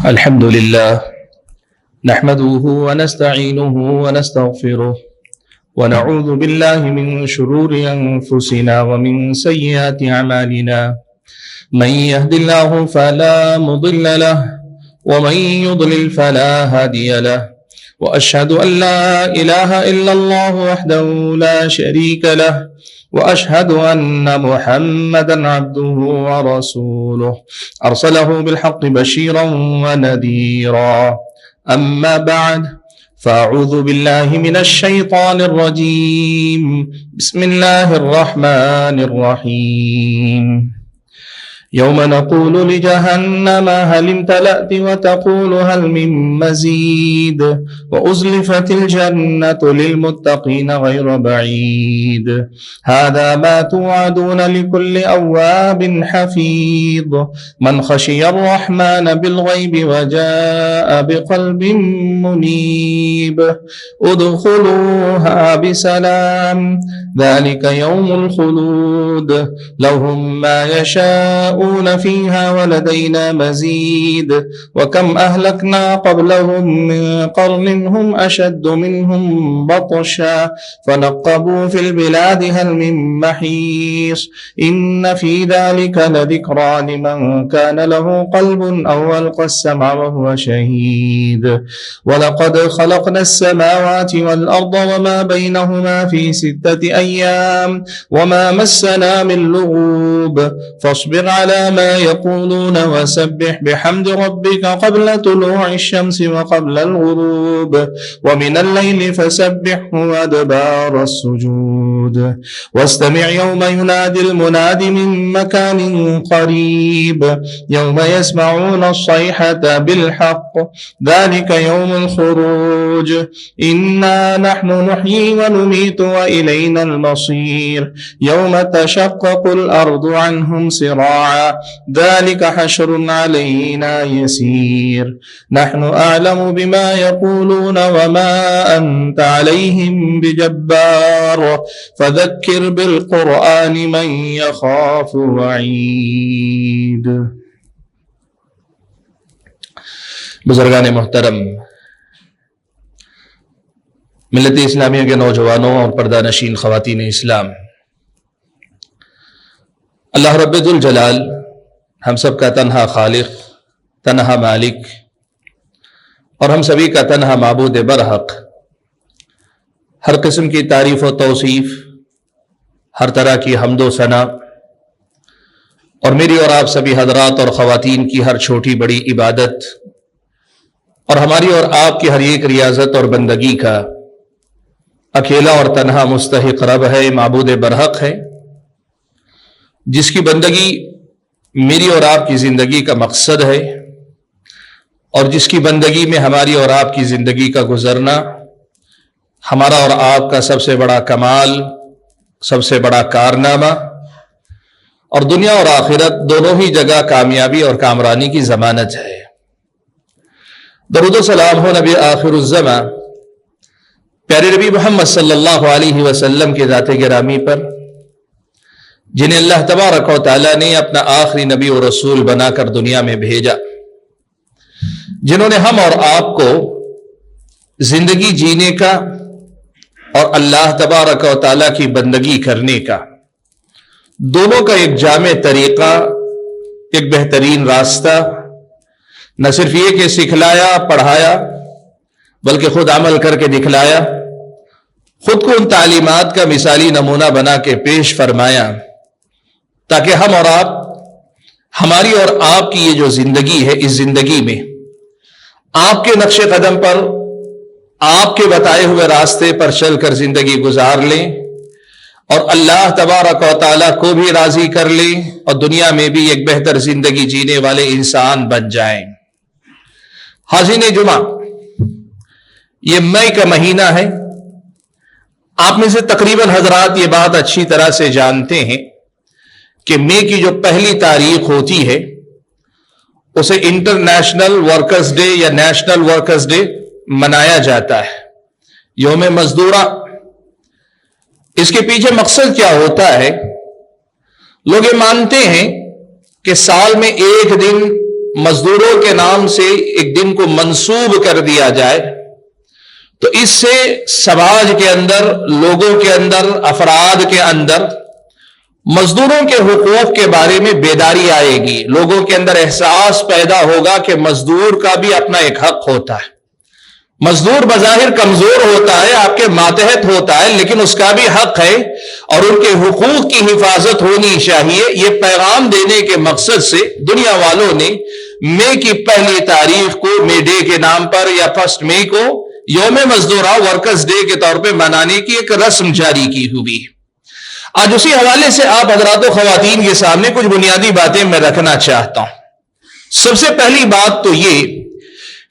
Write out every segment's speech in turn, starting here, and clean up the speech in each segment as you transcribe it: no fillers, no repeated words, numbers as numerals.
الحمد لله نحمده ونستعينه ونستغفره ونعوذ بالله من شرور أنفسنا ومن سيئات أعمالنا من يهد الله فلا مضل له ومن يضلل فلا هادي له وأشهد أن لا إله إلا الله وحده لا شريك له وأشهد أن محمدا عبده ورسوله أرسله بالحق بشيرا ونذيرا أما بعد فأعوذ بالله من الشيطان الرجيم بسم الله الرحمن الرحيم يوم نقول لجهنم هل امتلأت وتقول هل من مزيد وأزلفت الجنة للمتقين غير بعيد هذا ما توعدون لكل أواب حفيظ من خشي الرحمن بالغيب وجاء بقلب منيب ادخلوها بسلام ذلك يوم الخلود لهم ما يشاءون فيها ولدينا مزيد وكم أهلكنا قبلهم من قرن هم أشد منهم بطشا فنقبوا في البلاد هل من محيص إن في ذلك لذكرى لمن كان له قلب أو ألقى السمع وهو شهيد ولقد خلقنا السماوات والأرض وما بينهما في 6 أيام وما مسنا من لغوب فاصبر على ما يقولون وسبح بحمد ربك قبل طلوع الشمس وقبل الغروب ومن الليل فسبحه وأدبار السجود واستمع يوم ينادي المناد من مكان قريب يوم يسمعون الصيحة بالحق ذلك يوم الخروج إنا نحن نحيي ونميت وإلينا المصير يوم تشقق الأرض عنهم سراعا ذلك حشر علينا يسير نحن أعلم بما يقولون وما أنت عليهم بجبار فذكر بالقرآن من يخاف وعيد. بزرگان محترم، ملت اسلامیہ کے نوجوانوں اور پردہ نشین خواتین اسلام، اللہ رب ذوالجلال ہم سب کا تنہا خالق، تنہا مالک اور ہم سبھی کا تنہا معبود برحق، ہر قسم کی تعریف و توصیف، ہر طرح کی حمد و ثنا، اور میری اور آپ سبھی حضرات اور خواتین کی ہر چھوٹی بڑی عبادت اور ہماری اور آپ کی ہر ایک ریاضت اور بندگی کا اکیلا اور تنہا مستحق رب ہے، معبود برحق ہے، جس کی بندگی میری اور آپ کی زندگی کا مقصد ہے، اور جس کی بندگی میں ہماری اور آپ کی زندگی کا گزرنا ہمارا اور آپ کا سب سے بڑا کمال، سب سے بڑا کارنامہ، اور دنیا اور آخرت دونوں ہی جگہ کامیابی اور کامرانی کی ضمانت ہے۔ درود و سلام ہو نبی آخر الزماں پیارے نبی محمد صلی اللہ علیہ وسلم کے ذات گرامی پر، جنہیں اللہ تبارک و تعالیٰ نے اپنا آخری نبی و رسول بنا کر دنیا میں بھیجا، جنہوں نے ہم اور آپ کو زندگی جینے کا اور اللہ تبارک و تعالیٰ کی بندگی کرنے کا دونوں کا ایک جامع طریقہ، ایک بہترین راستہ نہ صرف یہ کہ سکھلایا، پڑھایا، بلکہ خود عمل کر کے دکھلایا، خود کو ان تعلیمات کا مثالی نمونہ بنا کے پیش فرمایا، تاکہ ہم اور آپ، ہماری اور آپ کی یہ جو زندگی ہے، اس زندگی میں آپ کے نقش قدم پر، آپ کے بتائے ہوئے راستے پر چل کر زندگی گزار لیں، اور اللہ تبارک و تعالیٰ کو بھی راضی کر لیں، اور دنیا میں بھی ایک بہتر زندگی جینے والے انسان بن جائیں۔ حاضرین جمعہ، یہ مئی کا مہینہ ہے۔ آپ میں سے تقریباً حضرات یہ بات اچھی طرح سے جانتے ہیں کہ مئی کی جو پہلی تاریخ ہوتی ہے اسے انٹرنیشنل ورکرز ڈے یا نیشنل ورکرز ڈے منایا جاتا ہے، یوم مزدورہ۔ اس کے پیچھے مقصد کیا ہوتا ہے؟ لوگ یہ مانتے ہیں کہ سال میں ایک دن مزدوروں کے نام سے ایک دن کو منسوب کر دیا جائے تو اس سے سماج کے اندر، لوگوں کے اندر، افراد کے اندر مزدوروں کے حقوق کے بارے میں بیداری آئے گی، لوگوں کے اندر احساس پیدا ہوگا کہ مزدور کا بھی اپنا ایک حق ہوتا ہے۔ مزدور بظاہر کمزور ہوتا ہے، آپ کے ماتحت ہوتا ہے، لیکن اس کا بھی حق ہے اور ان کے حقوق کی حفاظت ہونی چاہیے۔ یہ پیغام دینے کے مقصد سے دنیا والوں نے مئی کی پہلی تاریخ کو مئی ڈے کے نام پر یا 1 مئی کو یوم مزدورہ ورکرز ڈے کے طور پہ منانے کی ایک رسم جاری کی ہوئی۔ آج اسی حوالے سے آپ حضرات و خواتین کے سامنے کچھ بنیادی باتیں میں رکھنا چاہتا ہوں۔ سب سے پہلی بات تو یہ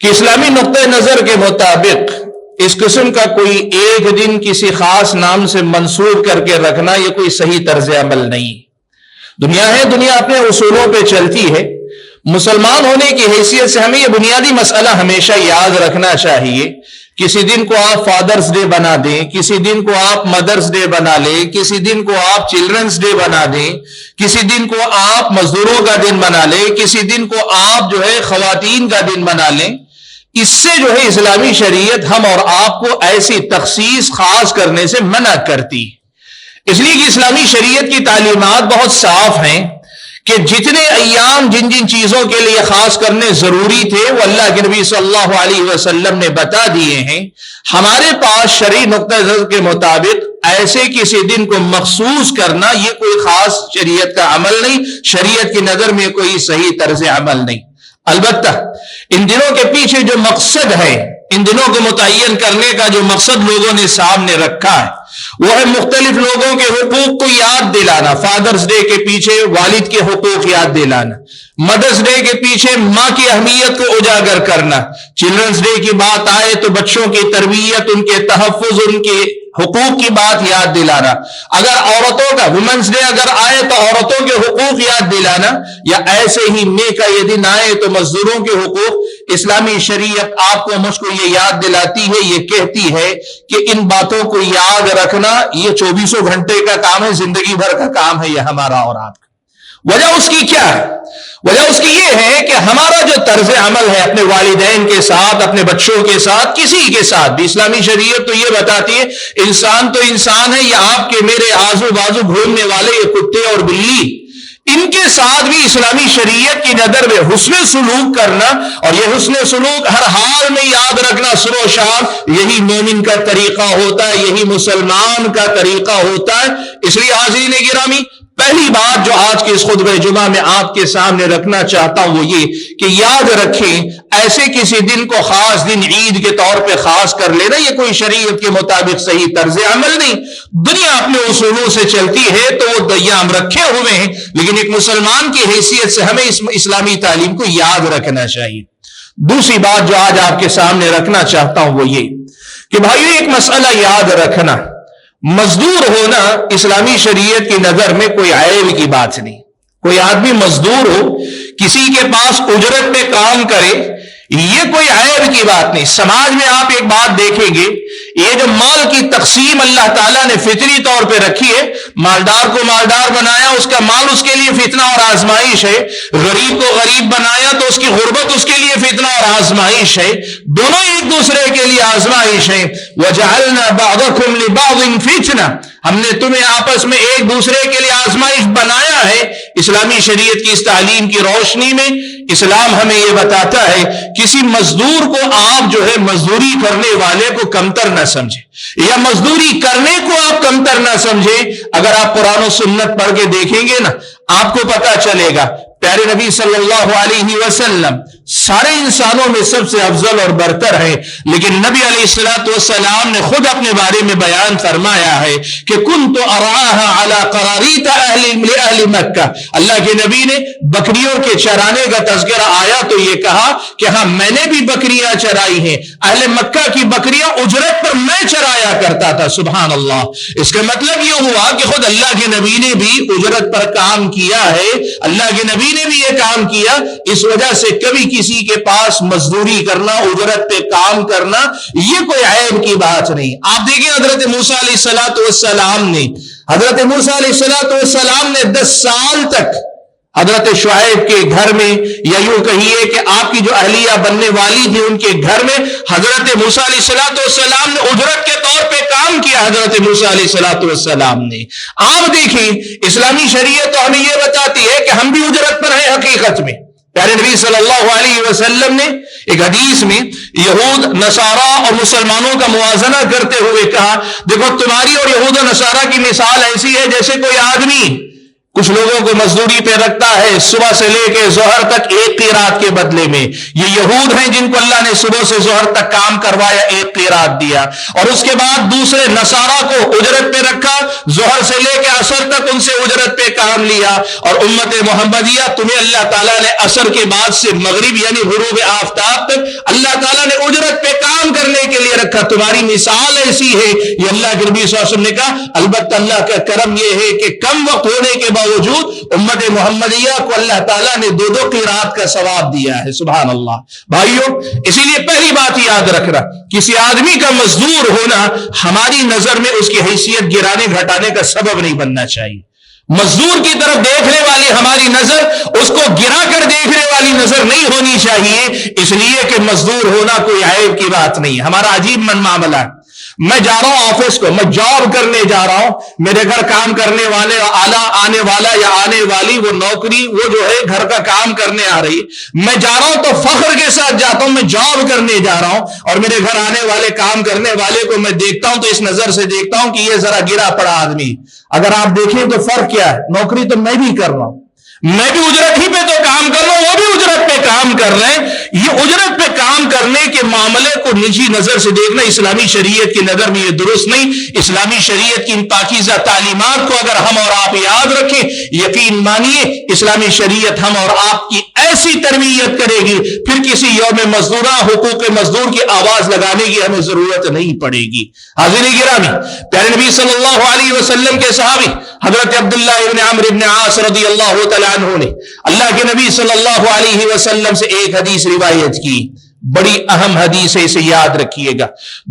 کہ اسلامی نقطہ نظر کے مطابق اس قسم کا کوئی ایک دن کسی خاص نام سے منسوب کر کے رکھنا یہ کوئی صحیح طرز عمل نہیں۔ دنیا ہے، دنیا اپنے اصولوں پہ چلتی ہے۔ مسلمان ہونے کی حیثیت سے ہمیں یہ بنیادی مسئلہ ہمیشہ یاد رکھنا چاہیے۔ کسی دن کو آپ فادرز ڈے بنا دیں، کسی دن کو آپ مدرز ڈے بنا لیں، کسی دن کو آپ چلڈرنز ڈے بنا دیں، کسی دن کو آپ مزدوروں کا دن بنا لیں، کسی دن کو آپ خواتین کا دن بنا لیں، اس سے اسلامی شریعت ہم اور آپ کو ایسی تخصیص خاص کرنے سے منع کرتی۔ اس لیے کہ اسلامی شریعت کی تعلیمات بہت صاف ہیں کہ جتنے ایام جن جن چیزوں کے لیے خاص کرنے ضروری تھے وہ اللہ کے نبی صلی اللہ علیہ وسلم نے بتا دیے ہیں۔ ہمارے پاس شرعی نقطہ نظر کے مطابق ایسے کسی دن کو مخصوص کرنا یہ کوئی خاص شریعت کا عمل نہیں، شریعت کی نظر میں کوئی صحیح طرز عمل نہیں۔ البتہ ان دنوں کے پیچھے جو مقصد ہے، ان دنوں کو متعین کرنے کا جو مقصد لوگوں نے سامنے رکھا ہے وہ ہے مختلف لوگوں کے حقوق کو یاد دلانا۔ فادرز ڈے کے پیچھے والد کے حقوق یاد دلانا، مدرز ڈے کے پیچھے ماں کی اہمیت کو اجاگر کرنا، چلڈرنز ڈے کی بات آئے تو بچوں کی تربیت، ان کے تحفظ، ان کے حقوق کی بات یاد دلانا۔ اگر عورتوں کا وومنز ڈے اگر آئے تو عورتوں کے حقوق یاد دلانا، یا ایسے ہی مئی کا یہ دن آئے تو مزدوروں کے حقوق۔ اسلامی شریعت آپ کو مجھ کو یہ یاد دلاتی ہے، یہ کہتی ہے کہ ان باتوں کو یاد رکھنا یہ 24 گھنٹے کا کام ہے، زندگی بھر کا کام ہے یہ ہمارا اور آپ کا۔ وجہ اس کی کیا ہے؟ وجہ اس کی یہ ہے کہ ہمارا جو طرز عمل ہے اپنے والدین کے ساتھ، اپنے بچوں کے ساتھ، کسی کے ساتھ بھی، اسلامی شریعت تو یہ بتاتی ہے انسان تو انسان ہے، یہ آپ کے میرے آزو بازو گھومنے والے یہ کتے اور بلی، ان کے ساتھ بھی اسلامی شریعت کی نظر میں حسن سلوک کرنا، اور یہ حسن سلوک ہر حال میں یاد رکھنا صبح و شام، یہی مومن کا طریقہ ہوتا ہے، یہی مسلمان کا طریقہ ہوتا ہے۔ اس لیے حاضرین گرامی، پہلی بات جو آج کے اس خطبہ جمعہ میں آپ کے سامنے رکھنا چاہتا ہوں وہ یہ کہ یاد رکھیں ایسے کسی دن کو خاص دن عید کے طور پہ خاص کر لینا یہ کوئی شریعت کے مطابق صحیح طرز عمل نہیں۔ دنیا اپنے اصولوں سے چلتی ہے تو وہ ایام رکھے ہوئے ہیں، لیکن ایک مسلمان کی حیثیت سے ہمیں اس اسلامی تعلیم کو یاد رکھنا چاہیے۔ دوسری بات جو آج آپ کے سامنے رکھنا چاہتا ہوں وہ یہ کہ بھائیو ایک مسئلہ یاد رکھنا، مزدور ہونا اسلامی شریعت کی نظر میں کوئی عیب کی بات نہیں۔ کوئی آدمی مزدور ہو، کسی کے پاس اجرت پہ کام کرے، یہ کوئی عیب کی بات نہیں۔ سماج میں آپ ایک بات دیکھیں گے، یہ جو مال کی تقسیم اللہ تعالیٰ نے فطری طور پہ رکھی ہے، مالدار کو مالدار بنایا، اس کا مال اس کے لیے فتنہ اور آزمائش ہے، غریب کو غریب بنایا تو اس کی غربت اس کے لیے فتنہ اور آزمائش ہے، دونوں ایک دوسرے کے لیے آزمائش ہے۔ وَجَعَلْنَا بَعْضَكُمْ لِبَعْضٍ فِتْنَةً، ہم نے تمہیں آپس میں ایک دوسرے کے لیے آزمائش بنایا ہے۔ اسلامی شریعت کی اس تعلیم کی روشنی میں اسلام ہمیں یہ بتاتا ہے کسی مزدور کو آپ مزدوری کرنے والے کو کمتر نہ سمجھے، یا مزدوری کرنے کو آپ کمتر نہ سمجھے۔ اگر آپ قرآن و سنت پڑھ کے دیکھیں گے نا، آپ کو پتا چلے گا پیارے نبی صلی اللہ علیہ وسلم سارے انسانوں میں سب سے افضل اور برتر ہے، لیکن نبی علیہ الصلوۃ والسلام نے خود اپنے بارے میں بیان فرمایا ہے کہ کنت ارعاها علی قراریط اہل مکہ، اللہ کے نبی نے بکریوں کے چرانے کا تذکرہ آیا تو یہ کہا کہ ہاں میں نے بھی بکریاں چرائی ہیں، اہل مکہ کی بکریاں اجرت پر میں چرایا کرتا تھا۔ سبحان اللہ۔ اس کا مطلب یہ ہوا کہ خود اللہ کے نبی نے بھی اجرت پر کام کیا ہے، اللہ کے نبی نے بھی یہ کام کیا۔ اس وجہ سے کبھی کسی کے پاس مزدوری کرنا، اجرت پہ کام کرنا یہ کوئی عیب کی بات نہیں۔ آپ دیکھیں حضرت موسیٰ علیہ السلام نے 10 سال تک حضرت شعیب کے گھر میں، یا یوں کہیے کہ آپ کی جو اہلیہ بننے والی تھی ان کے گھر میں حضرت موسیٰ علیہ السلام نے اجرت کے طور پہ کام کیا. حضرت موسیٰ علیہ السلام نے. آپ دیکھیں اسلامی شریعت تو ہمیں یہ بتاتی ہے کہ ہم بھی اجرت پر ہیں. حقیقت میں پیارے نبی صلی اللہ علیہ وسلم نے ایک حدیث میں یہود نصارہ اور مسلمانوں کا موازنہ کرتے ہوئے کہا، دیکھو تمہاری اور یہود و نصارہ کی مثال ایسی ہے جیسے کوئی آدمی کچھ لوگوں کو مزدوری پہ رکھتا ہے صبح سے لے کے ظہر تک ایک قیرات کے بدلے میں. یہ یہود ہیں جن کو اللہ نے صبح سے ظہر تک کام کروایا، ایک قیرات دیا، اور اس کے بعد دوسرے نصارہ کو اجرت پہ رکھا، ظہر سے لے کے عصر تک ان سے اجرت پہ کام لیا. اور امت محمدیہ تمہیں اللہ تعالیٰ نے عصر کے بعد سے مغرب یعنی غروب آفتاب تک اللہ تعالیٰ نے اجرت پہ کام کرنے کے لیے رکھا. تمہاری مثال ایسی ہے. یہ اللہ کے نبی صلی اللہ علیہ وسلم نے کہا. البتہ اللہ کا کرم یہ ہے کہ کم وقت ہونے کے باوجود امت محمدیہ کو اللہ تعالیٰ نے 2 قرات کا ثواب دیا ہے. سبحان اللہ. بھائیو اسی لیے پہلی بات یاد رکھنا، کسی آدمی کا مزدور ہونا ہماری نظر میں اس کی حیثیت گرانے گھٹانے کا سبب نہیں بننا چاہیے. مزدور کی طرف دیکھنے والی ہماری نظر اس کو گرا کر دیکھنے والی نظر نہیں ہونی چاہیے، اس لیے کہ مزدور ہونا کوئی عیب کی بات نہیں. ہمارا عجیب من معاملہ ہے. میں جا رہا ہوں آفس کو، میں جاب کرنے جا رہا ہوں، میرے گھر کام کرنے والے آنے والا یا آنے والی وہ نوکری وہ جو ہے گھر کا کام کرنے آ رہی، میں جا رہا ہوں تو فخر کے ساتھ جاتا ہوں، میں جاب کرنے جا رہا ہوں، اور میرے گھر آنے والے کام کرنے والے کو میں دیکھتا ہوں تو اس نظر سے دیکھتا ہوں کہ یہ ذرا گرا پڑا آدمی. اگر آپ دیکھیں تو فرق کیا ہے؟ نوکری تو میں بھی کر رہا ہوں، میں بھی اجرت ہی پہ تو کام کر رہا ہوں، وہ بھی اجرت پہ کام کر رہے ہیں. یہ اجرت پہ کام کرنے کے معاملے کو نجی نظر سے دیکھنا اسلامی شریعت کی نظر میں یہ درست نہیں. اسلامی شریعت کی ان پاکیزہ تعلیمات کو اگر ہم اور آپ یاد رکھیں، یقین مانیے اسلامی شریعت ہم اور آپ کی ایسی تربیت کرے گی، پھر کسی یوم مزدورہ حقوق مزدور کی آواز لگانے کی ہمیں ضرورت نہیں پڑے گی. حاضرین گرامی، پیارے نبی صلی اللہ علیہ وسلم کے صحابی حضرت عبداللہ ابن عمرو ابن عاص رضی اللہ تعالیٰ عنہ نے اللہ کے نبی صلی اللہ علیہ وسلم سے ایک حدیث روایت کی. بڑی اہم حدیث ہے، اسے یاد رکھیے گا.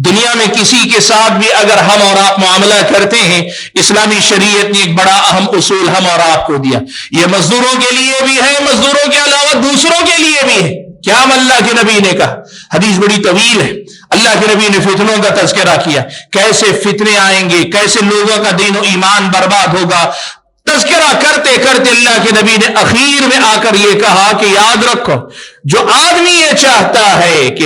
دنیا میں کسی کے ساتھ بھی اگر ہم اور آپ معاملہ کرتے ہیں، اسلامی شریعت نے ایک بڑا اہم اصول ہم اور آپ کو دیا. یہ مزدوروں کے لیے بھی ہے، مزدوروں کے علاوہ دوسروں کے لیے بھی ہے. کیا اللہ کے نبی نے کہا؟ حدیث بڑی طویل ہے. اللہ کے نبی نے فتنوں کا تذکرہ کیا، کیسے فتنے آئیں گے، کیسے لوگوں کا دین و ایمان برباد ہوگا. تذکرہ کرتے کرتے اللہ کے نبی نے اخیر میں آ کر یہ کہا کہ یاد رکھو، جو آدمی یہ چاہتا ہے کہ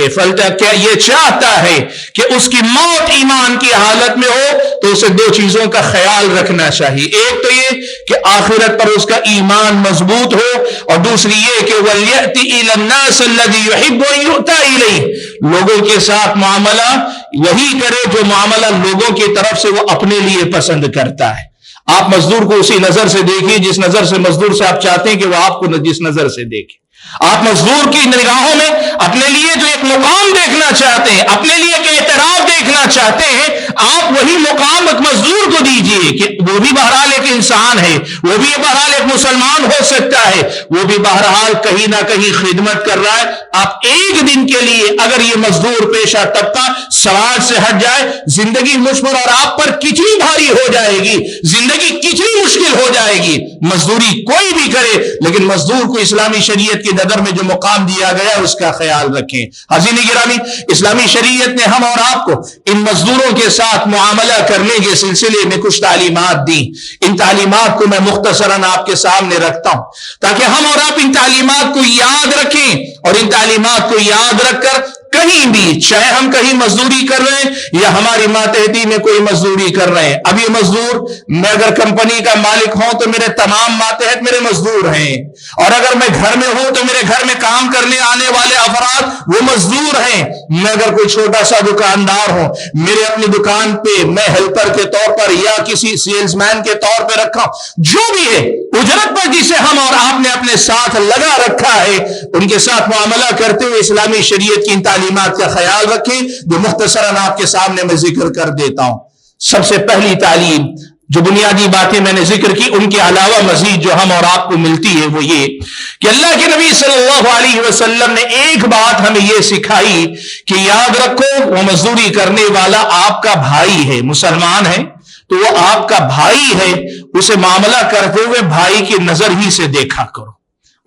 یہ چاہتا ہے کہ اس کی موت ایمان کی حالت میں ہو تو اسے 2 چیزوں کا خیال رکھنا چاہیے. ایک تو یہ کہ آخرت پر اس کا ایمان مضبوط ہو، اور دوسری یہ کہ وَلْيَأْتِ إِلَى النَّاسِ الَّذِي يُحِبُّ أَن يُؤْتَى إِلَيْهِ، لوگوں کے ساتھ معاملہ وہی کرے جو معاملہ لوگوں کی طرف سے وہ اپنے لیے پسند کرتا ہے. آپ مزدور کو اسی نظر سے دیکھیے جس نظر سے مزدور سے آپ چاہتے ہیں کہ وہ آپ کو جس نظر سے دیکھے. آپ مزدور کی نگاہوں میں اپنے لیے جو ایک مقام دیکھنا چاہتے ہیں، اپنے لیے ایک اعتراف دیکھنا چاہتے ہیں، آپ وہی مقام ایک مزدور کو دیجئے کہ وہ بھی بہرحال ایک انسان ہے، وہ بھی بہرحال ایک مسلمان ہو سکتا ہے، وہ بھی بہرحال کہیں نہ کہیں خدمت کر رہا ہے. آپ ایک دن کے لیے اگر یہ مزدور پیشہ طبقہ سماج سے ہٹ جائے، زندگی مجھ پر اور آپ پر کتنی بھاری ہو جائے گی، زندگی کتنی مشکل ہو جائے گی. مزدوری کوئی بھی کرے لیکن مزدور کو اسلامی شریعت کی نظر میں جو مقام دیا گیا اس کا خیال رکھیں. حاضرین گرامی، اسلامی شریعت نے ہم اور آپ کو ان مزدوروں کے ساتھ معاملہ کرنے کے سلسلے میں کچھ تعلیمات دی. ان تعلیمات کو میں مختصراً آپ کے سامنے رکھتا ہوں تاکہ ہم اور آپ ان تعلیمات کو یاد رکھیں، اور ان تعلیمات کو یاد رکھ کر کہیں بھی، چاہے ہم کہیں مزدوری کر رہے ہیں یا ہماری ماتحتی میں کوئی مزدوری کر رہے ہیں. اب یہ مزدور، میں اگر کمپنی کا مالک ہوں تو میرے تمام ماتحت میرے مزدور ہیں، اور اگر میں گھر میں ہوں تو میرے گھر میں کام کرنے آنے والے افراد وہ مزدور ہیں. میں اگر کوئی چھوٹا سا دکاندار ہوں، میرے اپنی دکان پہ میں ہیلپر کے طور پر یا کسی سیلز مین کے طور پہ رکھا ہوں، جو بھی ہے اجرت پر جسے ہم اور آپ نے اپنے ساتھ لگا رکھا ہے، ان کے ساتھ معاملہ کرتے ہوئے اسلامی شریعت کی تعلیمات کا خیال رکھیں جو مختصراً آپ کے سامنے میں ذکر کر دیتا ہوں. سب سے پہلی تعلیم، جو بنیادی باتیں میں نے ذکر کی، ان کے علاوہ مزید جو ہم اور آپ کو ملتی ہے وہ یہ کہ اللہ کے نبی صلی اللہ علیہ وسلم نے ایک بات ہمیں یہ سکھائی کہ یاد رکھو وہ مزدوری کرنے والا آپ کا بھائی ہے، مسلمان ہے تو وہ آپ کا بھائی ہے، اسے معاملہ کرتے ہوئے بھائی کی نظر ہی سے دیکھا کرو،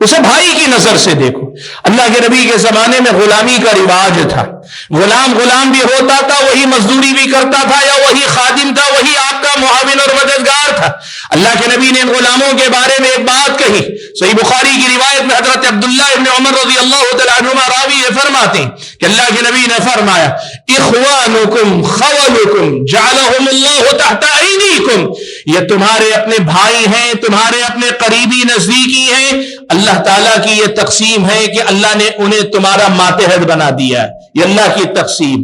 اسے بھائی کی نظر سے دیکھو۔ اللہ کے نبی کے زمانے میں غلامی کا رواج تھا، غلام بھی ہوتا تھا، وہی مزدوری بھی کرتا تھا، یا وہی خادم تھا، وہی آپ کا معاون اور مددگار تھا۔ اللہ کے نبی نے غلاموں کے بارے میں ایک بات کہی، صحیح بخاری کی روایت میں حضرت عبداللہ ابن عمر رضی اللہ تعالیٰ عنہما راوی یہ فرماتے ہیں کہ اللہ کے نبی نے فرمایا اخوانکم خولکم جعلہم اللہ تحت ایدیکم، یہ تمہارے اپنے بھائی ہیں، تمہارے اپنے قریبی نزدیکی ہیں، اللہ تعالیٰ کی یہ تقسیم ہے کہ اللہ نے انہیں تمہارا ماتحت بنا دیا ہے، یہ اللہ کی تقسیم۔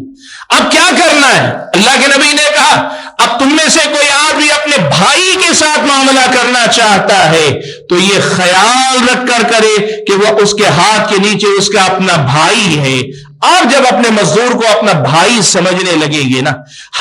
اب کیا کرنا ہے؟ اللہ کے نبی نے کہا اب تم میں سے کوئی آدمی اپنے بھائی کے ساتھ معاملہ کرنا چاہتا ہے تو یہ خیال رکھ کر کرے کہ وہ اس کے ہاتھ کے نیچے اس کا اپنا بھائی ہے۔ آپ جب اپنے مزدور کو اپنا بھائی سمجھنے لگیں گے نا،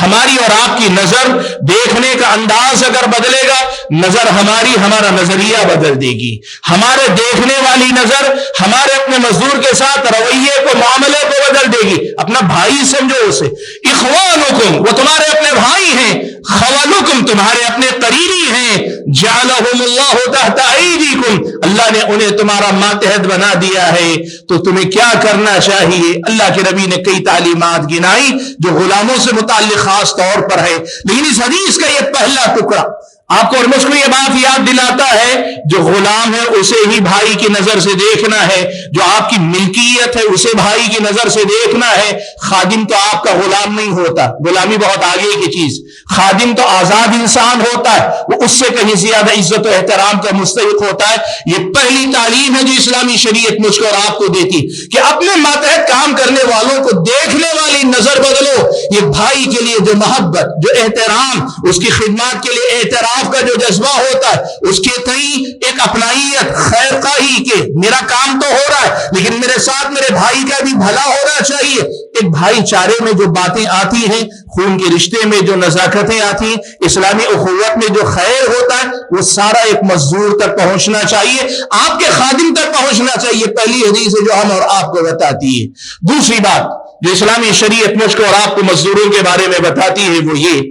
ہماری اور آپ کی نظر دیکھنے کا انداز اگر بدلے گا، نظر ہمارا نظریہ بدل دے گی، ہمارے دیکھنے والی نظر ہمارے اپنے مزدور کے ساتھ رویے کو، معاملے کو بدل دے گی۔ اپنا بھائی سمجھو اسے۔ اخوانکم، وہ تمہارے اپنے بھائی ہیں، خولکم، تمہارے اپنے قریبی ہیں، جعلہم اللہ تحت ایدیکم، اللہ نے انہیں تمہارا ماتحت بنا دیا ہے۔ تو تمہیں کیا کرنا چاہیے؟ اللہ کے نبی نے کئی تعلیمات گنائی جو غلاموں سے متعلق خاص طور پر ہے، لیکن اس حدیث کا یہ پہلا ٹکڑا آپ کو اور مجھ کو یہ بات یاد دلاتا ہے، جو غلام ہے اسے ہی بھائی کی نظر سے دیکھنا ہے، جو آپ کی ملکیت ہے اسے بھائی کی نظر سے دیکھنا ہے۔ خادم تو آپ کا غلام نہیں ہوتا، غلامی بہت آگے کی چیز، خادم تو آزاد انسان ہوتا ہے، وہ اس سے کہیں زیادہ عزت و احترام کا مستحق ہوتا ہے۔ یہ پہلی تعلیم ہے جو اسلامی شریعت مجھ کو اور آپ کو دیتی کہ اپنے ماتحت کام کرنے والوں کو دیکھنے والی نظر بدلو۔ یہ بھائی کے لیے جو محبت، جو احترام، اس کی خدمات کے لیے احترام کا جو جذبہ ہوتا ہے، اس کے تئیں ایک اپنائیت، خیر خواہی کے میرا کام تو ہو رہا ہے لیکن میرے ساتھ میرے بھائی کا بھی بھلا ہونا چاہیے۔ ایک بھائی چارے میں جو باتیں آتی ہیں، خون کے رشتے میں جو نزاکتیں آتی ہیں، اسلامی اخوت میں جو خیر ہوتا ہے، وہ سارا ایک مزدور تک پہنچنا چاہیے، آپ کے خادم تک پہنچنا چاہیے۔ پہلی حدیث ہے جو ہم اور آپ کو بتاتی ہے۔ دوسری بات جو اسلامی شریعت مجھ کو اور آپ کو مزدوروں کے بارے میں بتاتی ہے وہ یہ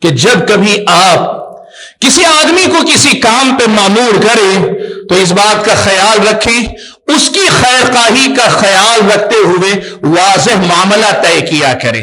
کہ جب کبھی آپ کسی آدمی کو کسی کام پہ مامور کریں تو اس بات کا خیال رکھیں، اس کی خیر خواہی کا خیال رکھتے ہوئے واضح معاملہ طے کیا کریں۔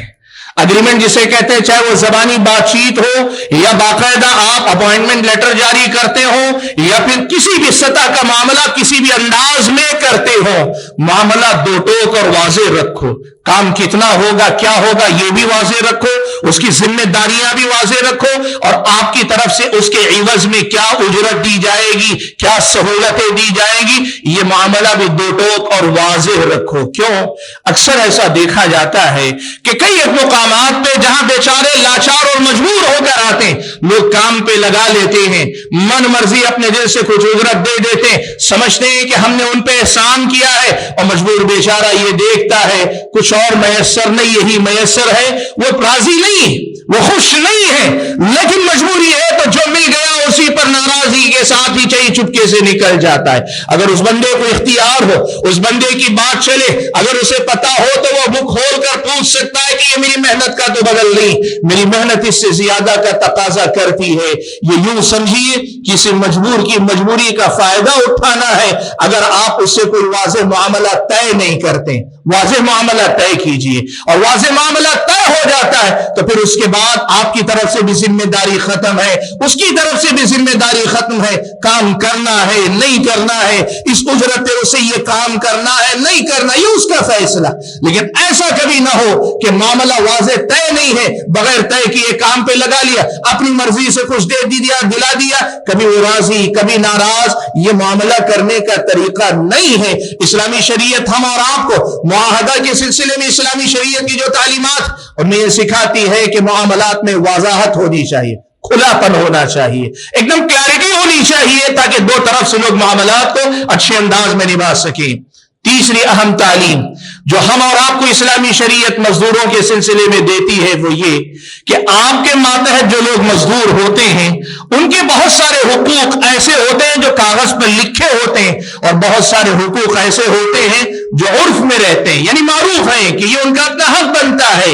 اگریمنٹ جسے کہتے ہیں، چاہے وہ زبانی بات چیت ہو یا باقاعدہ آپ اپوائنٹمنٹ لیٹر جاری کرتے ہو یا پھر کسی بھی سطح کا معاملہ کسی بھی انداز میں کرتے ہو، معاملہ دو ٹوک اور واضح رکھو۔ کام کتنا ہوگا، کیا ہوگا، یہ بھی واضح رکھو، اس کی ذمہ داریاں بھی واضح رکھو، اور آپ کی طرف سے اس کے عوض میں کیا اجرت دی جائے گی، کیا سہولتیں دی جائیں گی، یہ معاملہ بھی دو ٹوک اور واضح رکھو۔ کیوں؟ اکثر ایسا دیکھا جاتا ہے کہ کئی مقامات پہ جہاں بیچارے لاچار اور مجبور ہو کر آتے ہیں، لوگ کام پہ لگا لیتے ہیں، من مرضی اپنے دل سے کچھ اجرت دے دیتے ہیں، سمجھتے ہیں کہ ہم نے ان پہ احسان کیا ہے، اور مجبور بیچارہ یہ دیکھتا ہے کچھ اور میسر نہیں، یہی میسر ہے، وہ راضی نہیں، وہ خوش نہیں ہے، لیکن مجبوری ہے تو جو مل گیا اسی پر ناراضی کے ساتھ ہی چاہیے چپکے سے نکل جاتا ہے۔ اگر اس بندے کو اختیار ہو، اس بندے کی بات چلے، اگر اسے پتا ہو تو وہ منہ کھول کر پوچھ سکتا ہے کہ یہ میری محنت کا تو بدل نہیں، میری محنت اس سے زیادہ کا تقاضا کرتی ہے۔ یہ یوں سمجھیے کہ اسے مجبور کی مجبوری کا فائدہ اٹھانا ہے۔ اگر آپ اس سے کوئی واضح معاملہ طے نہیں کرتے، واضح معاملہ طے کیجئے، اور واضح معاملہ طے ہو جاتا ہے تو پھر اس کے بعد آپ کی طرف سے بھی ذمہ داری ختم ہے، اس کی طرف سے بھی ذمہ داری ختم ہے۔ کام کرنا ہے نہیں کرنا ہے، اس اجرت پہ اسے یہ کام کرنا ہے نہیں کرنا، یہ اس کا فیصلہ۔ لیکن ایسا کبھی نہ ہو کہ معاملہ واضح طے نہیں ہے، بغیر طے کیے کام پہ لگا لیا، اپنی مرضی سے کچھ دے دلا دیا، کبھی وہ راضی کبھی ناراض، یہ معاملہ کرنے کا طریقہ نہیں ہے۔ اسلامی شریعت ہم اور آپ کو معاہدہ کے سلسلے میں اسلامی شریعت کی جو تعلیمات اور میں یہ سکھاتی ہے کہ معاملات میں وضاحت ہونی چاہیے، کھلا پن ہونا چاہیے، ایک دم کلیئرٹی ہونی چاہیے تاکہ دو طرف سے لوگ معاملات کو اچھے انداز میں نبھا سکیں۔ تیسری اہم تعلیم جو ہم اور آپ کو اسلامی شریعت مزدوروں کے سلسلے میں دیتی ہے وہ یہ کہ آپ کے ماتحت جو لوگ مزدور ہوتے ہیں ان کے بہت سارے حقوق ایسے ہوتے ہیں جو کاغذ پر لکھے ہوتے ہیں، اور بہت سارے حقوق ایسے ہوتے ہیں جو عرف میں رہتے ہیں، یعنی معروف ہیں کہ یہ ان کا اپنا حق بنتا ہے۔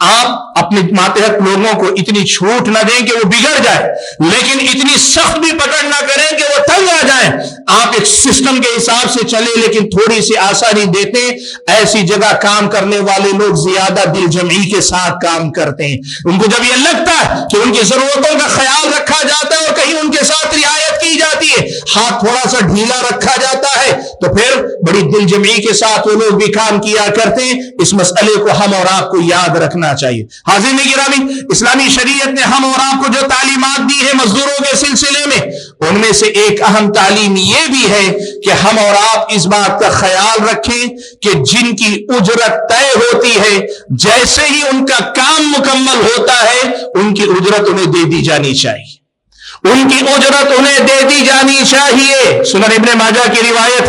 آپ اپنے ماتحت لوگوں کو اتنی چھوٹ نہ دیں کہ وہ بگڑ جائے، لیکن اتنی سخت بھی پکڑ نہ کریں کہ وہ تنگ آ جائیں۔ آپ ایک سسٹم کے حساب سے چلے لیکن تھوڑی سی آسانی دیتے۔ ایسی جگہ کام کرنے والے لوگ زیادہ دل جمعی کے ساتھ کام کرتے ہیں۔ ان کو جب یہ لگتا ہے کہ ان کی ضرورتوں کا خیال رکھا جاتا ہے اور کہیں ان کے ساتھ رعایت کی جاتی ہے، ہاتھ تھوڑا سا ڈھیلا رکھا جاتا ہے، تو پھر بڑی دل جمعی کے ساتھ وہ لوگ بھی کام کیا کرتے ہیں۔ اس مسئلے کو ہم اور آپ کو یاد رکھنا چاہیے۔ حاضرین گرامی، اسلامی شریعت نے ہم اور آپ کو جو تعلیمات دی ہے مزدوروں کے سلسلے میں، ان میں سے ایک اہم تعلیم یہ بھی ہے کہ ہم اور آپ اس بات کا خیال رکھیں کہ جن کی اجرت طے ہوتی ہے، جیسے ہی ان کا کام مکمل ہوتا ہے ان کی اجرت انہیں دے دی جانی چاہیے، ان کی اجرت انہیں دے دی جانی چاہیے۔ سنن ابن ماجہ کی روایت،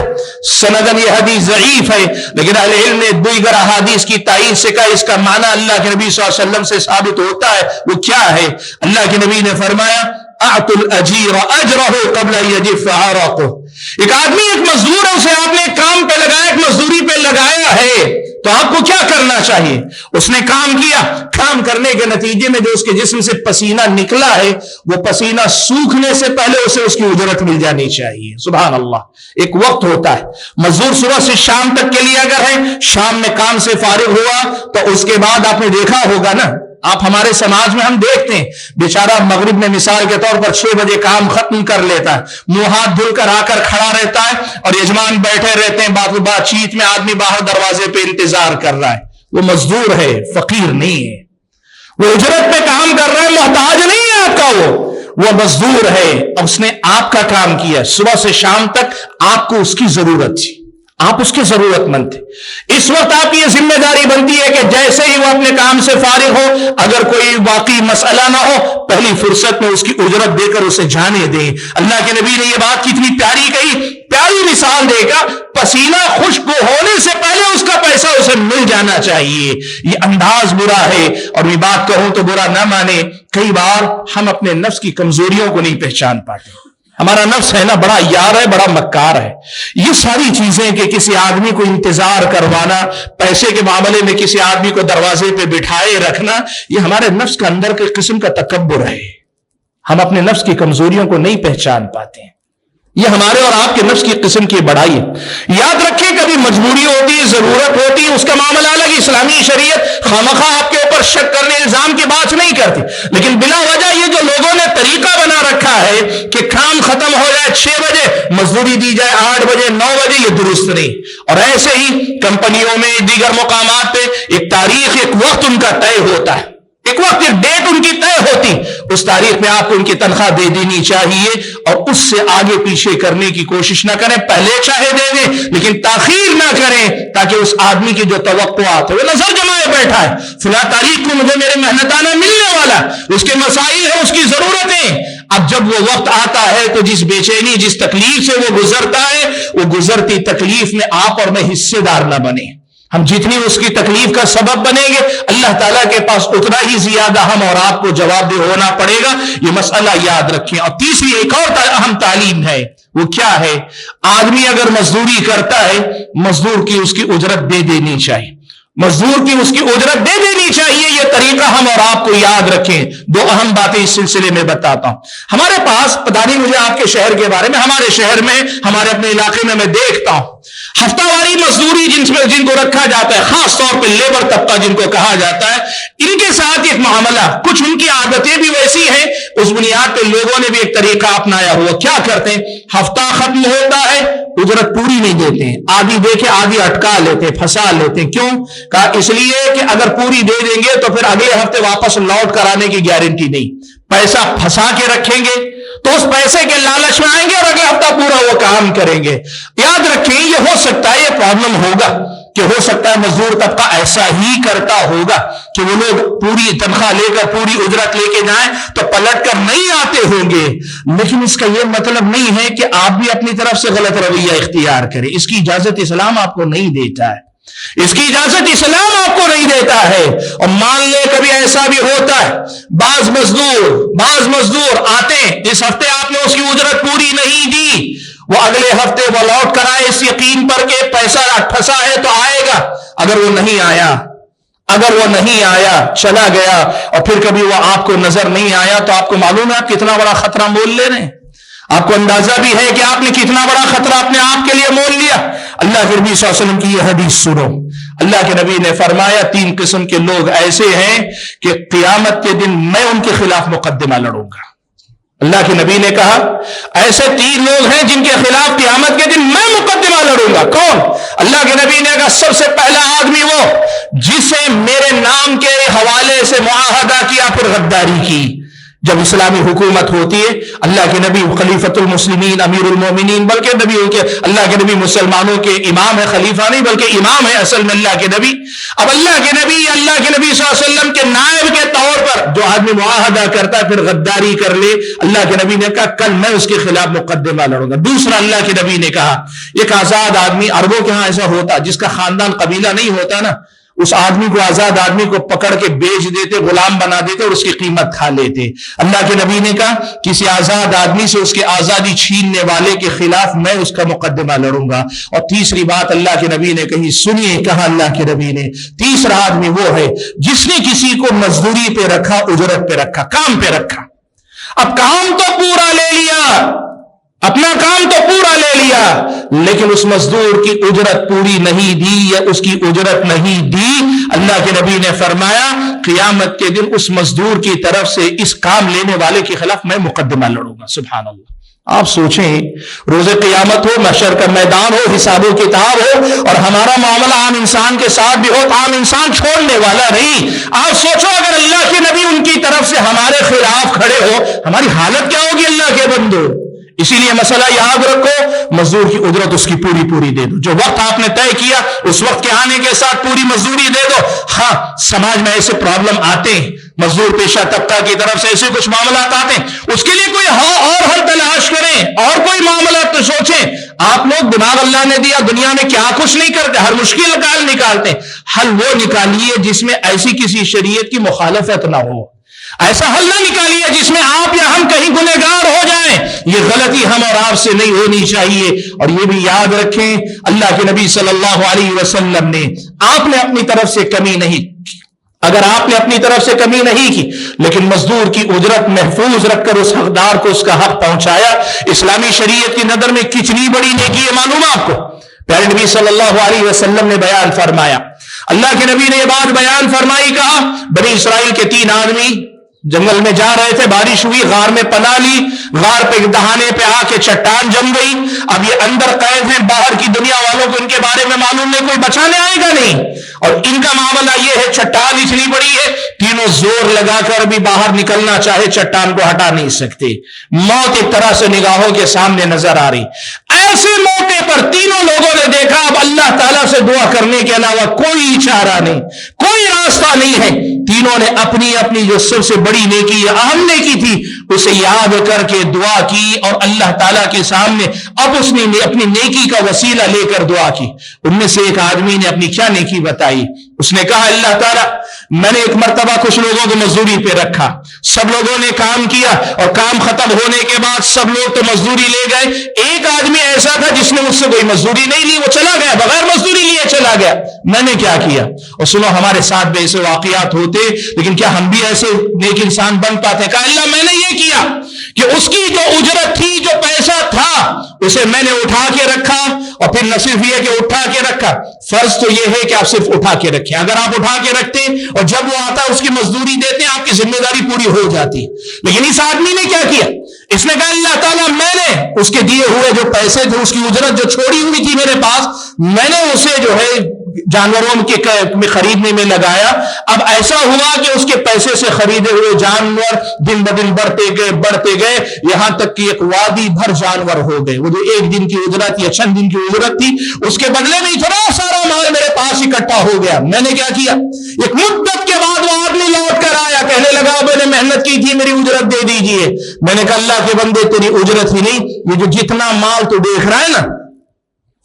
سندن یہ حدیث ضعیف ہے لیکن اہل علم نے دیگر احادیث کی تائید سے کہا اس کا معنی اللہ کے نبی صلی اللہ علیہ وسلم سے ثابت ہوتا ہے۔ وہ کیا ہے؟ اللہ کے نبی نے فرمایا اعطوا الاجیر اجرہ قبل ان یجف عرقہ۔ ایک آدمی ایک مزدور ہے، اسے آپ نے ایک کام پہ لگایا، ایک مزدوری پہ لگایا ہے، تو آپ کو کیا کرنا چاہیے؟ اس نے کام کیا، کام کرنے کے نتیجے میں جو اس کے جسم سے پسینہ نکلا ہے وہ پسینہ سوکھنے سے پہلے اسے اس کی اجرت مل جانی چاہیے۔ سبحان اللہ۔ ایک وقت ہوتا ہے، مزدور صبح سے شام تک کے لیے اگر ہے، شام میں کام سے فارغ ہوا تو اس کے بعد آپ نے دیکھا ہوگا نا، آپ ہمارے سماج میں ہم دیکھتے ہیں بیچارہ مغرب میں مثال کے طور پر 6 بجے کام ختم کر لیتا ہے، منہ ہاتھ دھل کر آ کر کھڑا رہتا ہے اور یجمان بیٹھے رہتے ہیں، بات چیت میں آدمی باہر دروازے پہ انتظار کر رہا ہے۔ وہ مزدور ہے، فقیر نہیں ہے، وہ اجرت پہ کام کر رہا ہے، محتاج نہیں ہے آپ کا، وہ مزدور ہے اور اس نے آپ کا کام کیا، صبح سے شام تک آپ کو اس کی ضرورت تھی، آپ اس کے ضرورت مند تھے۔ اس وقت آپ کی یہ ذمہ داری بنتی ہے کہ جیسے ہی وہ اپنے کام سے فارغ ہو، اگر کوئی واقعی مسئلہ نہ ہو، پہلی فرصت میں اس کی اجرت دے کر اسے جانے دیں۔ اللہ کے نبی نے یہ بات کتنی پیاری کہی، پیاری مثال دے گا، پسینہ خشک ہونے سے پہلے اس کا پیسہ اسے مل جانا چاہیے۔ یہ انداز برا ہے، اور میں بات کہوں تو برا نہ مانے، کئی بار ہم اپنے نفس کی کمزوریوں کو نہیں پہچان پاتے۔ ہمارا نفس ہے نا بڑا یار ہے، بڑا مکار ہے۔ یہ ساری چیزیں کہ کسی آدمی کو انتظار کروانا، پیسے کے معاملے میں کسی آدمی کو دروازے پہ بٹھائے رکھنا، یہ ہمارے نفس کا اندر کے قسم کا تکبر ہے۔ ہم اپنے نفس کی کمزوریوں کو نہیں پہچان پاتے ہیں، یہ ہمارے اور آپ کے نفس کی قسم کی بڑائی ہے۔ یاد رکھیں کبھی مجبوری ہوتی ہے، ضرورت ہوتی ہے، اس کا معاملہ الگ۔ اسلامی شریعت خامخواہ آپ کے اوپر شک کرنے الزام کی بات نہیں کرتی، لیکن بلا وجہ یہ جو لوگوں نے طریقہ بنا رکھا ہے کہ کام ختم ہو جائے 6 بجے، مزدوری دی جائے 8 بجے 9 بجے، یہ درست نہیں۔ اور ایسے ہی کمپنیوں میں دیگر مقامات پہ ایک تاریخ، ایک وقت ان کا طے ہوتا ہے، ایک وقت ایک ڈیٹ ان کی طے ہوتی، اس تاریخ میں آپ کو ان کی تنخواہ دے دینی چاہیے اور اس سے آگے پیچھے کرنے کی کوشش نہ کریں۔ پہلے چاہے دے دیں لیکن تاخیر نہ کریں، تاکہ اس آدمی کی جو توقعات ہے وہ نظر جمائے بیٹھا ہے، فلاں تاریخ کو مجھے میرے محنتانہ ملنے والا، اس کے مسائل ہیں، اس کی ضرورتیں۔ اب جب وہ وقت آتا ہے تو جس بے چینی، جس تکلیف سے وہ گزرتا ہے، وہ گزرتی تکلیف میں آپ اور میں حصے دار نہ بنے۔ ہم جتنی اس کی تکلیف کا سبب بنیں گے، اللہ تعالیٰ کے پاس اتنا ہی زیادہ ہم اور آپ کو جواب دہ ہونا پڑے گا۔ یہ مسئلہ یاد رکھیں۔ اور تیسری ایک اور اہم تعلیم ہے، وہ کیا ہے؟ آدمی اگر مزدوری کرتا ہے، مزدور کی اس کی اجرت دے دینی چاہیے، مزدور کی اس کی اجرت دے دینی چاہیے۔ یہ طریقہ ہم اور آپ کو یاد رکھیں۔ دو اہم باتیں اس سلسلے میں بتاتا ہوں۔ ہمارے پاس، پتہ نہیں مجھے آپ کے شہر کے بارے میں، ہمارے شہر میں، ہمارے اپنے علاقے میں دیکھتا ہوں ہفتہ واری مزدوری جن کو رکھا جاتا ہے، خاص طور پہ لیبر طبقہ جن کو کہا جاتا ہے، ان کے ساتھ ایک معاملہ، کچھ ان کی عادتیں بھی ویسی ہیں، اس بنیاد پہ لوگوں نے بھی ایک طریقہ اپنایا ہوا۔ کیا کرتے ہیں؟ ہفتہ ختم ہوتا ہے، اجرت پوری نہیں دیتے ہیں، آدھی دے کے آدھی اٹکا لیتے ہیں، پھنسا لیتے ہیں۔ کیوں؟ کہا اس لیے کہ اگر پوری دے دیں گے تو پھر اگلے ہفتے واپس لوٹ کر آنے کی گارنٹی نہیں، پیسہ پھنسا کے رکھیں گے تو اس پیسے کے لالچ میں آئیں گے اور اگلے ہفتہ پورا وہ کام کریں گے۔ یاد رکھیں، یہ ہو سکتا ہے، یہ پرابلم ہوگا کہ ہو سکتا ہے مزدور طبقہ ایسا ہی کرتا ہوگا کہ وہ لوگ پوری تنخواہ لے کر، پوری اجرت لے کے جائیں تو پلٹ کر نہیں آتے ہوں گے، لیکن اس کا یہ مطلب نہیں ہے کہ آپ بھی اپنی طرف سے غلط رویہ اختیار کریں۔ اس کی اجازت اسلام آپ کو نہیں دیتا ہے، اس کی اجازت اسلام آپ کو نہیں دیتا ہے۔ اور مان لے کبھی ایسا بھی ہوتا ہے، بعض مزدور آتے ہیں، اس ہفتے آپ نے اس کی اجرت پوری نہیں دی، وہ اگلے ہفتے وہ لوٹ کر آئے اس یقین پر کہ پیسہ پھنسا ہے تو آئے گا۔ اگر وہ نہیں آیا، اگر وہ نہیں آیا، چلا گیا، اور پھر کبھی وہ آپ کو نظر نہیں آیا، تو آپ کو معلوم ہے آپ کتنا بڑا خطرہ مول لے رہے ہیں؟ آپ کو اندازہ بھی ہے کہ آپ نے کتنا بڑا خطرہ اپنے آپ کے لیے مول لیا؟ اللہ کے نبی صلی اللہ علیہ وسلم کی یہ حدیث سنو۔ اللہ کے نبی نے فرمایا 3 قسم کے لوگ ایسے ہیں کہ قیامت کے دن میں ان کے خلاف مقدمہ لڑوں گا۔ اللہ کے نبی نے کہا ایسے 3 لوگ ہیں جن کے خلاف قیامت کے دن میں مقدمہ لڑوں گا۔ کون؟ اللہ کے نبی نے کہا سب سے پہلا آدمی وہ جسے میرے نام کے حوالے سے معاہدہ کیا پھر غداری کی۔ جب اسلامی حکومت ہوتی ہے، اللہ کے نبی خلیفۃ المسلمین امیر المومنین، بلکہ نبی کے اللہ کے نبی مسلمانوں کے امام ہے، خلیفہ نہیں بلکہ امام ہے اصل میں اللہ کے نبی۔ اب اللہ کے نبی صلی اللہ علیہ وسلم کے نائب کے طور پر جو آدمی معاہدہ کرتا ہے پھر غداری کر لے، اللہ کے نبی نے کہا کل میں اس کے خلاف مقدمہ لڑوں گا۔ دوسرا اللہ کے نبی نے کہا ایک آزاد آدمی، عربوں کے ہاں ایسا ہوتا جس کا خاندان قبیلہ نہیں ہوتا نا، اس آدمی کو آزاد آدمی کو پکڑ کے بیچ دیتے، غلام بنا دیتے اور اس کی قیمت کھا لیتے۔ اللہ کے نبی نے کہا کسی آزاد آدمی سے اس کی آزادی چھیننے والے کے خلاف میں اس کا مقدمہ لڑوں گا۔ اور تیسری بات اللہ کے نبی نے کہی، سنیے، کہا اللہ کے نبی نے تیسرا آدمی وہ ہے جس نے کسی کو مزدوری پہ رکھا، اجرت پہ رکھا، کام پہ رکھا۔ اب کام تو پورا لے لیا، اپنا کام تو پورا لے لیا، لیکن اس مزدور کی اجرت پوری نہیں دی یا اس کی اجرت نہیں دی۔ اللہ کے نبی نے فرمایا قیامت کے دن اس مزدور کی طرف سے اس کام لینے والے کے خلاف میں مقدمہ لڑوں گا۔ سبحان اللہ۔ آپ سوچیں، روز قیامت ہو، محشر کا میدان ہو، حساب و کتاب ہو، اور ہمارا معاملہ عام انسان کے ساتھ بھی ہو، تو عام انسان چھوڑنے والا نہیں۔ آپ سوچو اگر اللہ کے نبی ان کی طرف سے ہمارے خلاف کھڑے ہو، ہماری حالت کیا ہوگی اللہ کے بندو؟ اسی لیے مسئلہ یاد رکھو، مزدور کی اجرت اس کی پوری دے دو۔ جو وقت آپ نے طے کیا اس وقت کے آنے کے ساتھ پوری مزدوری دے دو۔ ہاں، سماج میں ایسے پرابلم آتے ہیں، مزدور پیشہ طبقہ کی طرف سے ایسے کچھ معاملات آتے ہیں، اس کے لیے کوئی اور حل تلاش کریں اور کوئی معاملات تو سوچیں۔ آپ لوگ دماغ اللہ نے دیا، دنیا میں کیا کچھ نہیں کرتے، ہر مشکل کا حل نکالتے ہیں۔ حل وہ نکالیے جس میں ایسی کسی شریعت کی مخالفت نہ ہو، ایسا حل نہ نکالیے جس میں آپ یا ہم کہیں گنہگار ہو جائیں۔ یہ غلطی ہم اور آپ سے نہیں ہونی چاہیے۔ اور یہ بھی یاد رکھیں، اللہ کے نبی صلی اللہ علیہ وسلم نے آپ نے اپنی طرف سے کمی نہیں کی، اگر آپ نے اپنی طرف سے کمی نہیں کی لیکن مزدور کی اجرت محفوظ رکھ کر اس حقدار کو اس کا حق پہنچایا، اسلامی شریعت کی نظر میں کتنی بڑی نیکی ہے معلوم آپ کو؟ پیارے نبی صلی اللہ علیہ وسلم نے بیان فرمایا، اللہ کے نبی نے یہ بات بیان فرمائی، کہا بنی اسرائیل کے 3 آدمی جنگل میں جا رہے تھے، بارش ہوئی، غار میں پناہ لی، غار پہ دہانے پہ آ کے چٹان جم گئی۔ اب یہ اندر قید ہیں، باہر کی دنیا والوں کو ان کے بارے میں معلوم نہیں، کوئی بچانے آئے گا نہیں، اور ان کا معاملہ یہ ہے چٹان اتنی بڑی ہے، تینوں زور لگا کر بھی باہر نکلنا چاہے چٹان کو ہٹا نہیں سکتے۔ موت ایک طرح سے نگاہوں کے سامنے نظر آ رہی۔ ایسے موقع پر تینوں لوگوں نے دیکھا اب اللہ تعالیٰ سے دعا کرنے کے علاوہ کوئی چارہ نہیں، کوئی راستہ نہیں ہے۔ تینوں نے اپنی اپنی جو سب سے بڑی نیکی یا اہم نیکی تھی اسے یاد کر کے دعا کی، اور اللہ تعالیٰ کے سامنے اب اس نے اپنی نیکی کا وسیلہ لے کر دعا کی۔ ان میں سے ایک آدمی نے اپنی کیا نیکی بتائی؟ اس نے کہا اللہ تعالیٰ میں نے ایک مرتبہ کچھ لوگوں کو مزدوری پہ رکھا، سب لوگوں نے کام کیا، اور کام ختم ہونے کے بعد سب لوگ تو مزدوری لے گئے، ایک آدمی ایسا تھا جس نے مجھ سے کوئی مزدوری نہیں لی، وہ چلا گیا، بغیر مزدوری لیے چلا گیا۔ میں نے کیا کیا؟ اور سنو، ہمارے ساتھ بھی ایسے واقعات ہوتے، لیکن کیا ہم بھی ایسے نیک انسان بن پاتے؟ کہا اللہ میں نے یہ کیا کہ اس کی جو اجرت تھی، جو پیسہ تھا، اسے میں نے اٹھا کے رکھا، اور پھر نہ صرف یہ کہ اٹھا کے رکھا، فرض تو یہ ہے کہ آپ صرف اٹھا کے رکھیں، اگر آپ اٹھا کے رکھتے اور جب وہ آتا اس کی مزدوری دیتے آپ کی ذمہ داری پوری ہو جاتی۔ لیکن اس آدمی نے کیا کیا؟ اس نے کہا اللہ تعالیٰ میں نے اس کے دیے ہوئے جو پیسے تھے، اس کی اجرت جو چھوڑی ہوئی تھی میرے پاس، میں نے اسے جو ہے جانوروں کے خریدنے میں لگایا۔ اب ایسا ہوا کہ اس کے پیسے سے خریدے ہوئے جانور دن بدن بڑھتے گئے یہاں تک کہ ایک وادی بھر جانور ہو گئے۔ وہ جو 1 دن کی اجرت یا چند دن کی اجرت تھی، اس کے بدلے میں اتنا سارا مال میرے پاس اکٹھا ہو گیا۔ میں نے کیا کیا؟ ایک مدت کے بعد وہ آدمی لوٹ کر آیا، کہنے لگا میں نے محنت کی تھی، میری اجرت دے دیجیے۔ میں نے کہا اللہ کے بندے تیری اجرت ہی نہیں، یہ جو جتنا مال تو دیکھ رہا ہے نا،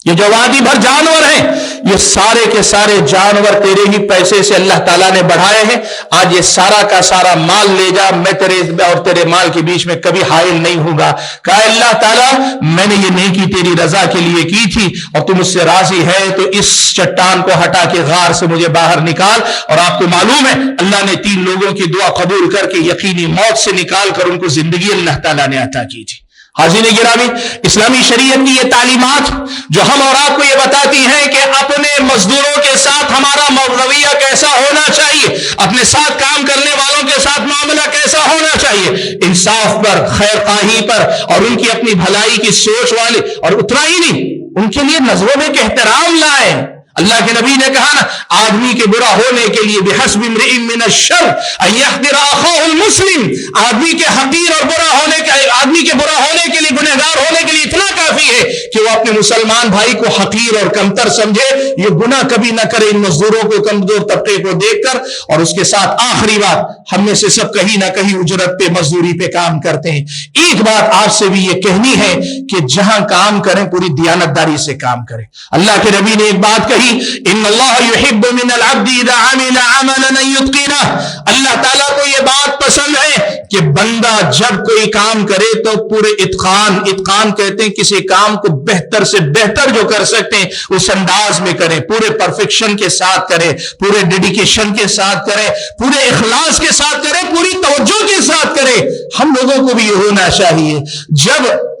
یہ جو وادی بھر جانور ہیں، یہ سارے کے سارے جانور تیرے ہی پیسے سے اللہ تعالیٰ نے بڑھائے ہیں، آج یہ سارا کا سارا مال لے جا، میں تیرے اور تیرے مال کے بیچ میں کبھی حائل نہیں ہوگا۔ کہا اللہ تعالیٰ میں نے یہ نیکی تیری رضا کے لیے کی تھی اور تم اس سے راضی ہے تو اس چٹان کو ہٹا کے غار سے مجھے باہر نکال۔ اور آپ کو معلوم ہے اللہ نے 3 لوگوں کی دعا قبول کر کے یقینی موت سے نکال کر ان کو زندگی اللہ تعالیٰ نے عطا کی تھی۔ حاضرین گرامی، اسلامی شریعت کی یہ تعلیمات جو ہم اور آپ کو یہ بتاتی ہیں کہ اپنے مزدوروں کے ساتھ ہمارا رویہ کیسا ہونا چاہیے، اپنے ساتھ کام کرنے والوں کے ساتھ معاملہ کیسا ہونا چاہیے، انصاف پر، خیر خواہی پر اور ان کی اپنی بھلائی کی سوچ والے، اور اتنا ہی نہیں ان کے لیے نظروں میں ایک احترام لائے۔ اللہ کے نبی نے کہا نا، آدمی کے برا ہونے کے لیے بحسب امرئ من الشر ان يحقر اخاه المسلم، آدمی کے حقیر اور برا ہونے کے، آدمی کے برا ہونے کے لیے، گنہگار ہونے کے لیے اتنا کافی ہے کہ وہ اپنے مسلمان بھائی کو حقیر اور کمتر سمجھے۔ یہ گناہ کبھی نہ کرے ان مزدوروں کو، کمزور طبقے کو دیکھ کر۔ اور اس کے ساتھ آخری بات، ہم میں سے سب کہیں نہ کہیں اجرت پہ، مزدوری پہ کام کرتے ہیں۔ ایک بات آپ سے بھی یہ کہنی ہے کہ جہاں کام کریں پوری دیانتداری سے کام کریں۔ اللہ کے نبی نے ایک بات کہی، ان اللہ یحب من العبد اذا عمل عملا ان یتقنہ، اللہ تعالیٰ کو یہ بات پسند ہے کہ بندہ جب کوئی کام کرے تو پورے اتقان کہتے ہیں کسی کام کو بہتر سے بہتر جو کر سکتے ہیں اس انداز میں کریں، پورے پرفیکشن کے ساتھ کریں، پورے ڈیڈیکیشن کے ساتھ کریں، پورے اخلاص کے ساتھ کریں، پوری توجہ کے ساتھ کریں۔ ہم لوگوں کو بھی یہ ہونا چاہیے۔ جب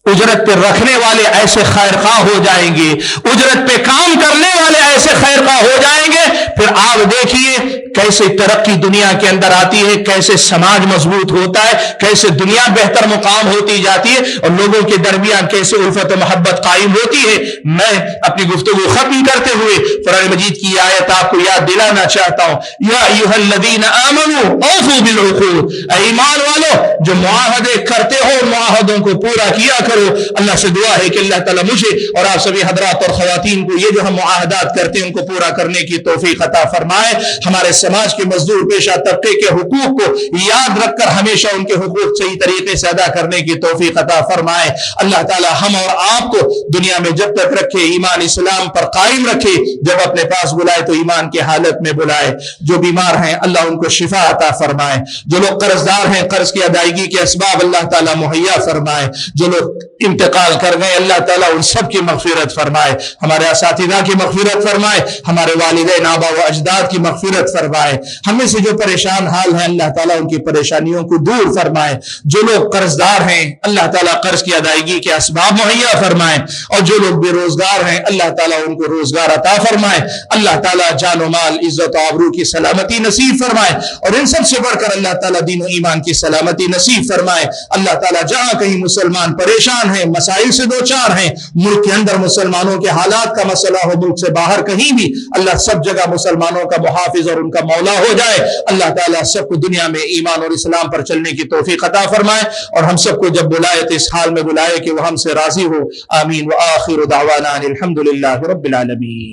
اجرت پہ رکھنے والے ایسے خیر خواہ ہو جائیں گے، اجرت پہ کام کرنے والے ایسے خیر خواہ ہو جائیں گے، پھر آپ دیکھیے کیسے ترقی دنیا کے اندر آتی ہے، کیسے سماج مضبوط ہوتا ہے، کیسے دنیا بہتر مقام ہوتی جاتی ہے، اور لوگوں کے درمیان کیسے الفت و محبت قائم ہوتی ہے۔ میں اپنی گفتگو ختم کرتے ہوئے قرآن مجید کی آیت آپ کو یاد دلانا چاہتا ہوں، یا ایھا الذین آمنوا اوفوا بالعقود، اے ایمان والو جو معاہدے کرتے ہو معاہدوں کو پورا کیا کرو۔ اللہ سے دعا ہے کہ اللہ تعالیٰ مجھے اور آپ سبھی حضرات اور خواتین کو یہ جو ہم معاہدات کرتے ہیں ان کو پورا کرنے کی توفیق عطا فرمائے۔ ہمارے سماج کے مزدور پیشہ طبقے کے حقوق کو یاد رکھ کر ہمیشہ ان کے حقوق صحیح طریقے سے ادا کرنے کی توفیق عطا فرمائے۔ اللہ تعالیٰ ہم اور آپ کو دنیا میں جب تک رکھے ایمان اسلام پر قائم رکھے، جب اپنے پاس بلائے تو ایمان کی حالت میں بلائے۔ جو بیمار ہیں اللہ ان کو شفا عطا فرمائے، جو لوگ قرض دار ہیں قرض کی ادائیگی کے اسباب اللہ تعالیٰ مہیا فرمائے، جو لوگ انتقال کر گئے اللہ تعالیٰ ان سب کی مغفرت فرمائے، ہمارے اساتذہ کی مغفرت فرمائے، ہمارے والدین آبا و اجداد کی مغفرت فرمائے۔ ہم میں سے جو پریشان حال ہیں اللہ تعالیٰ ان کی پریشانیوں کو دور فرمائے، جو لوگ قرض دار ہیں اللہ تعالیٰ قرض کی ادائیگی کے اسباب مہیا فرمائے، اور جو لوگ بے روزگار ہیں اللہ تعالیٰ ان کو روزگار عطا فرمائے۔ اللہ تعالیٰ جان و مال، عزت و آبرو کی سلامتی نصیب فرمائے، اور ان سب سے بڑھ کر اللہ تعالیٰ دین و ایمان کی سلامتی نصیب فرمائے۔ اللہ تعالیٰ جہاں کہیں مسلمان پریشان ہیں، مسائل سے دوچار ہیں، ملک کے اندر مسلمانوں کے حالات کا مسئلہ ہو، ملک سے باہر کہیں بھی، اللہ سب جگہ مسلمانوں کا محافظ اور ان کا مولا ہو جائے۔ اللہ تعالیٰ سب کو دنیا میں ایمان اور اسلام پر چلنے کی توفیق عطا فرمائے، اور ہم سب کو جب بلائے تو اس حال میں بلائے کہ وہ ہم سے راضی ہو۔ آمین۔ وآخر دعوانا الحمد للہ رب العالمین۔